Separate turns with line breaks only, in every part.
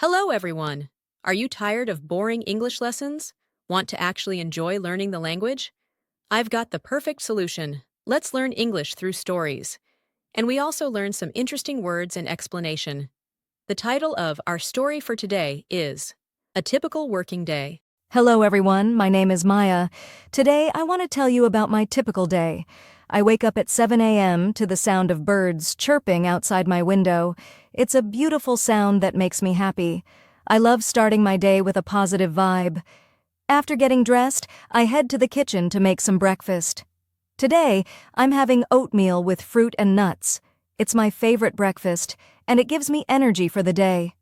Hello, everyone. Are you tired of boring English lessons? Want to actually enjoy learning the language? I've got the perfect solution. Let's learn English through stories. And we also learn some interesting words and explanation. The title of our story for today is A Typical Working Day.
Hello everyone, my name is Maya. Today I want to tell you about my typical day. I wake up at 7 a.m. to the sound of birds chirping outside my window. It's a beautiful sound that makes me happy. I love starting my day with a positive vibe. After getting dressed, I head to the kitchen to make some breakfast. Today, I'm having oatmeal with fruit and nuts. It's my favorite breakfast, and it gives me energy for the day.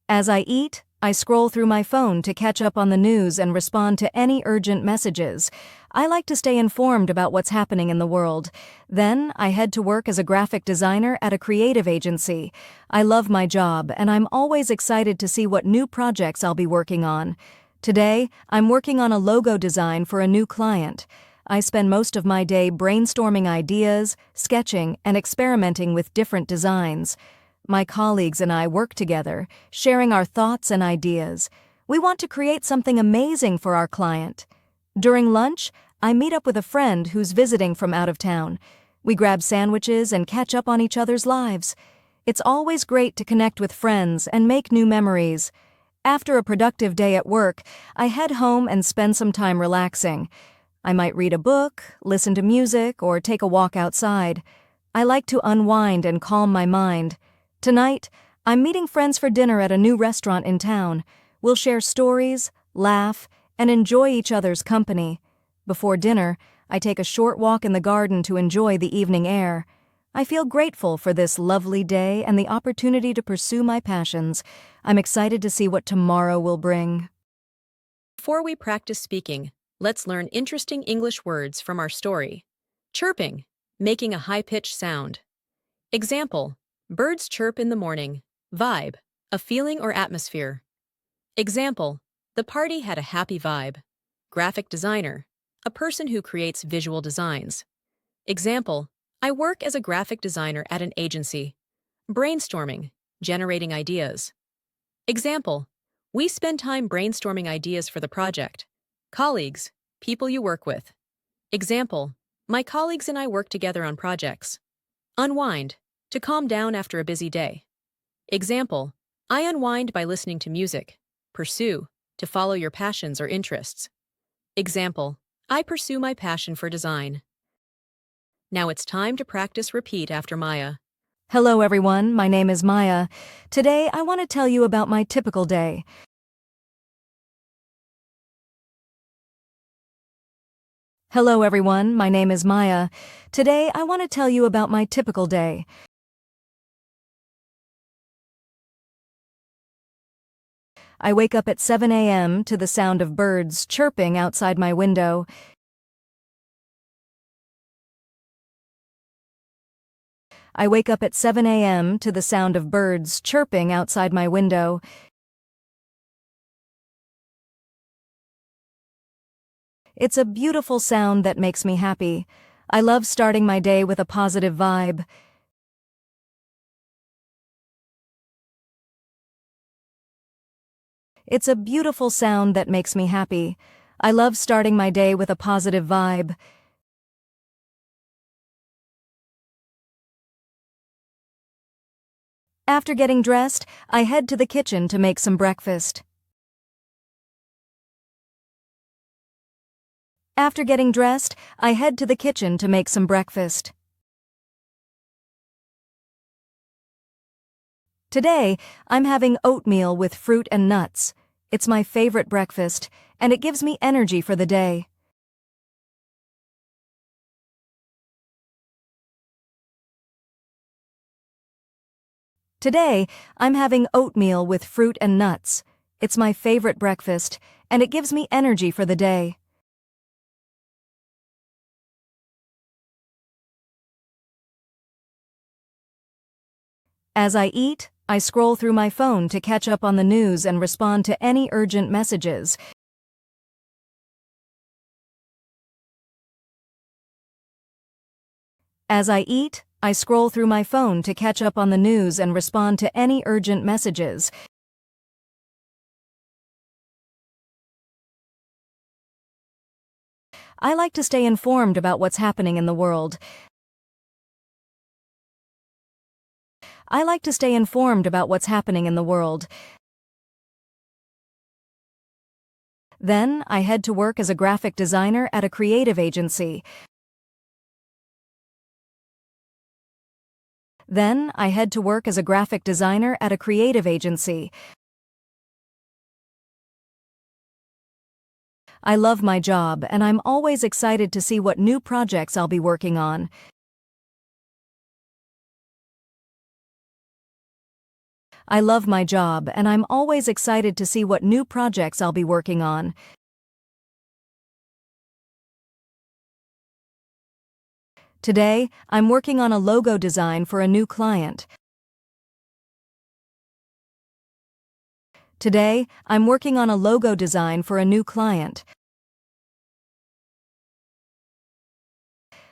As I eat, I scroll through my phone to catch up on the news and respond to any urgent messages. I like to stay informed about what's happening in the world. Then, I head to work as a graphic designer at a creative agency. I love my job, and I'm always excited to see what new projects I'll be working on. Today, I'm working on a logo design for a new client. I spend most of my day brainstorming ideas, sketching, and experimenting with different designs. My colleagues and I work together, sharing our thoughts and ideas. We want to create something amazing for our client. During lunch, I meet up with a friend who's visiting from out of town. We grab sandwiches and catch up on each other's lives. It's always great to connect with friends and make new memories. After a productive day at work, I head home and spend some time relaxing. I might read a book, listen to music, or take a walk outside. I like to unwind and calm my mind. Tonight, I'm meeting friends for dinner at a new restaurant in town. We'll share stories, laugh, and enjoy each other's company. Before dinner, I take a short walk in the garden to enjoy the evening air. I feel grateful for this lovely day and the opportunity to pursue my passions. I'm excited to see what tomorrow will bring.
Before we practice speaking, let's learn interesting English words from our story. Chirping, making a high-pitched sound. Example, birds chirp in the morning. Vibe, a feeling or atmosphere. Example, the party had a happy vibe. Graphic designer, a person who creates visual designs. Example, I work as a graphic designer at an agency. Brainstorming, generating ideas. Example, we spend time brainstorming ideas for the project. Colleagues, people you work with. Example, my colleagues and I work together on projects. Unwind, to calm down after a busy day. Example, I unwind by listening to music. Pursue, to follow your passions or interests. Example, I pursue my passion for design. Now it's time to practice repeat after Maya.
Hello everyone, my name is Maya. Today I want to tell you about my typical day. Hello everyone, my name is Maya. Today I want to tell you about my typical day. I wake up at 7 a.m. to the sound of birds chirping outside my window. I wake up at 7 a.m. to the sound of birds chirping outside my window. It's a beautiful sound that makes me happy. I love starting my day with a positive vibe. It's a beautiful sound that makes me happy. I love starting my day with a positive vibe. After getting dressed, I head to the kitchen to make some breakfast. After getting dressed, I head to the kitchen to make some breakfast. Today, I'm having oatmeal with fruit and nuts. It's my favorite breakfast, and it gives me energy for the day. Today, I'm having oatmeal with fruit and nuts. It's my favorite breakfast, and it gives me energy for the day. As I eat, I scroll through my phone to catch up on the news and respond to any urgent messages. As I eat, I scroll through my phone to catch up on the news and respond to any urgent messages. I like to stay informed about what's happening in the world. I like to stay informed about what's happening in the world. Then, I head to work as a graphic designer at a creative agency. Then, I head to work as a graphic designer at a creative agency. I love my job, and I'm always excited to see what new projects I'll be working on. I love my job, and I'm always excited to see what new projects I'll be working on. Today, I'm working on a logo design for a new client. Today, I'm working on a logo design for a new client.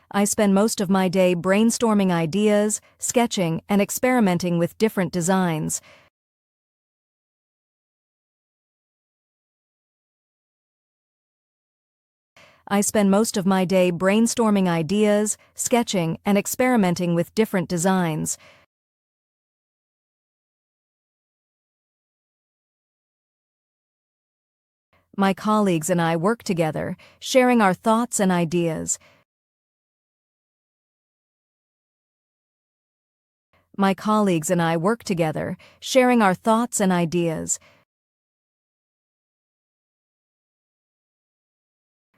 I spend most of my day brainstorming ideas, sketching, and experimenting with different designs. I spend most of my day brainstorming ideas, sketching, and experimenting with different designs. My colleagues and I work together, sharing our thoughts and ideas. My colleagues and I work together, sharing our thoughts and ideas.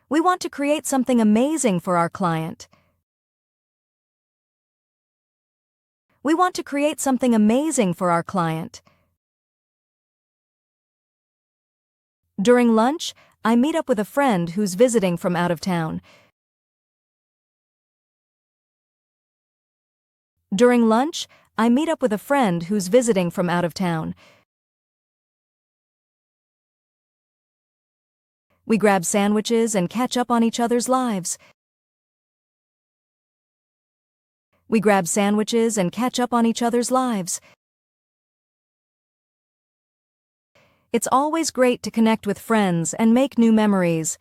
We want to create something amazing for our client. We want to create something amazing for our client. During lunch, I meet up with a friend who's visiting from out of town. During lunch, I meet up with a friend who's visiting from out of town. We grab sandwiches and catch up on each other's lives. We grab sandwiches and catch up on each other's lives. It's always great to connect with friends and make new memories.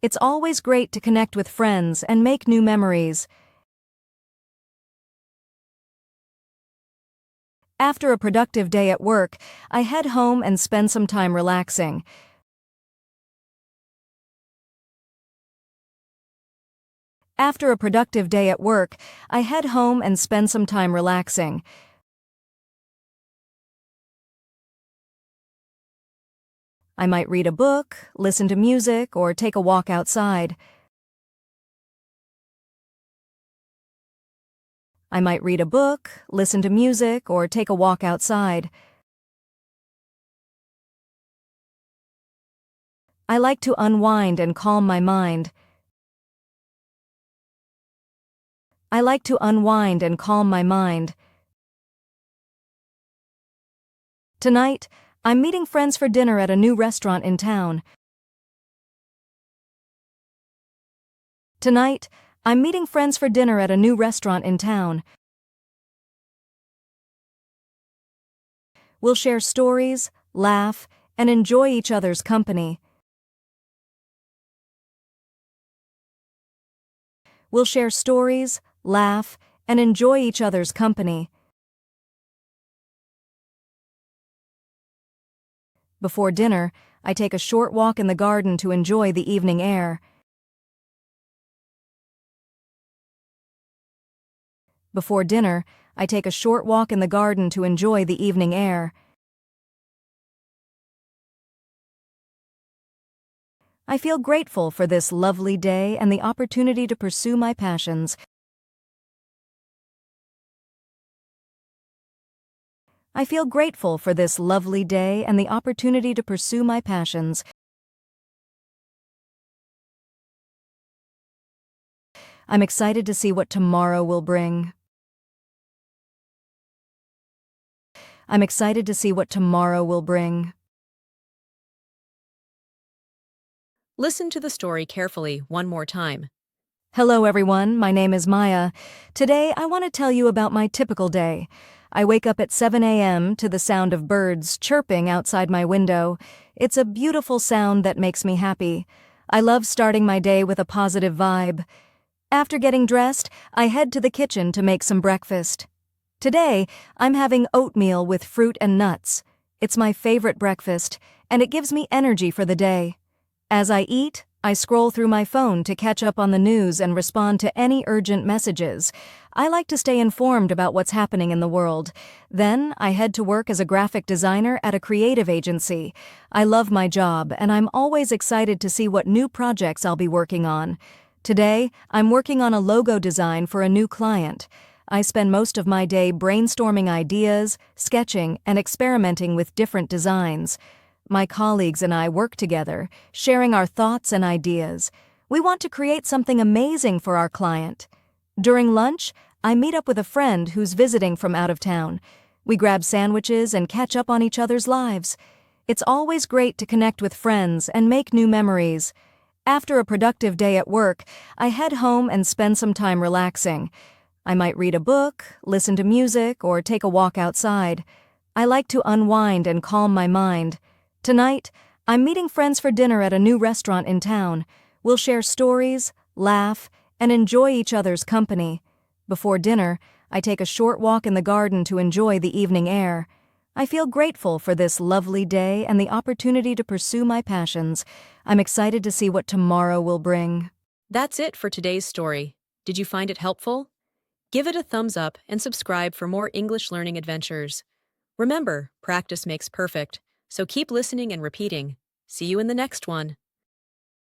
It's always great to connect with friends and make new memories. After a productive day at work, I head home and spend some time relaxing. After a productive day at work, I head home and spend some time relaxing. I might read a book, listen to music, or take a walk outside. I might read a book, listen to music, or take a walk outside. I like to unwind and calm my mind. I like to unwind and calm my mind. Tonight, I'm meeting friends for dinner at a new restaurant in town. Tonight, I'm meeting friends for dinner at a new restaurant in town. We'll share stories, laugh, and enjoy each other's company. We'll share stories, laugh, and enjoy each other's company. Before dinner, I take a short walk in the garden to enjoy the evening air. Before dinner, I take a short walk in the garden to enjoy the evening air. I feel grateful for this lovely day and the opportunity to pursue my passions. I feel grateful for this lovely day and the opportunity to pursue my passions. I'm excited to see what tomorrow will bring. I'm excited to see what tomorrow will bring.
Listen to the story carefully one more time.
Hello everyone, my name is Maya. Today I want to tell you about my typical day. I wake up at 7 a.m. to the sound of birds chirping outside my window. It's a beautiful sound that makes me happy. I love starting my day with a positive vibe. After getting dressed, I head to the kitchen to make some breakfast. Today, I'm having oatmeal with fruit and nuts. It's my favorite breakfast, and it gives me energy for the day. As I eat, I scroll through my phone to catch up on the news and respond to any urgent messages. I like to stay informed about what's happening in the world. Then, I head to work as a graphic designer at a creative agency. I love my job, and I'm always excited to see what new projects I'll be working on. Today, I'm working on a logo design for a new client. I spend most of my day brainstorming ideas, sketching, and experimenting with different designs. My colleagues and I work together, sharing our thoughts and ideas. We want to create something amazing for our client. During lunch, I meet up with a friend who's visiting from out of town. We grab sandwiches and catch up on each other's lives. It's always great to connect with friends and make new memories. After a productive day at work, I head home and spend some time relaxing. I might read a book, listen to music, or take a walk outside. I like to unwind and calm my mind. Tonight, I'm meeting friends for dinner at a new restaurant in town. We'll share stories, laugh, and enjoy each other's company. Before dinner, I take a short walk in the garden to enjoy the evening air. I feel grateful for this lovely day and the opportunity to pursue my passions. I'm excited to see what tomorrow will bring.
That's it for today's story. Did you find it helpful? Give it a thumbs up and subscribe for more English learning adventures. Remember, practice makes perfect, so keep listening and repeating. See you in the next one.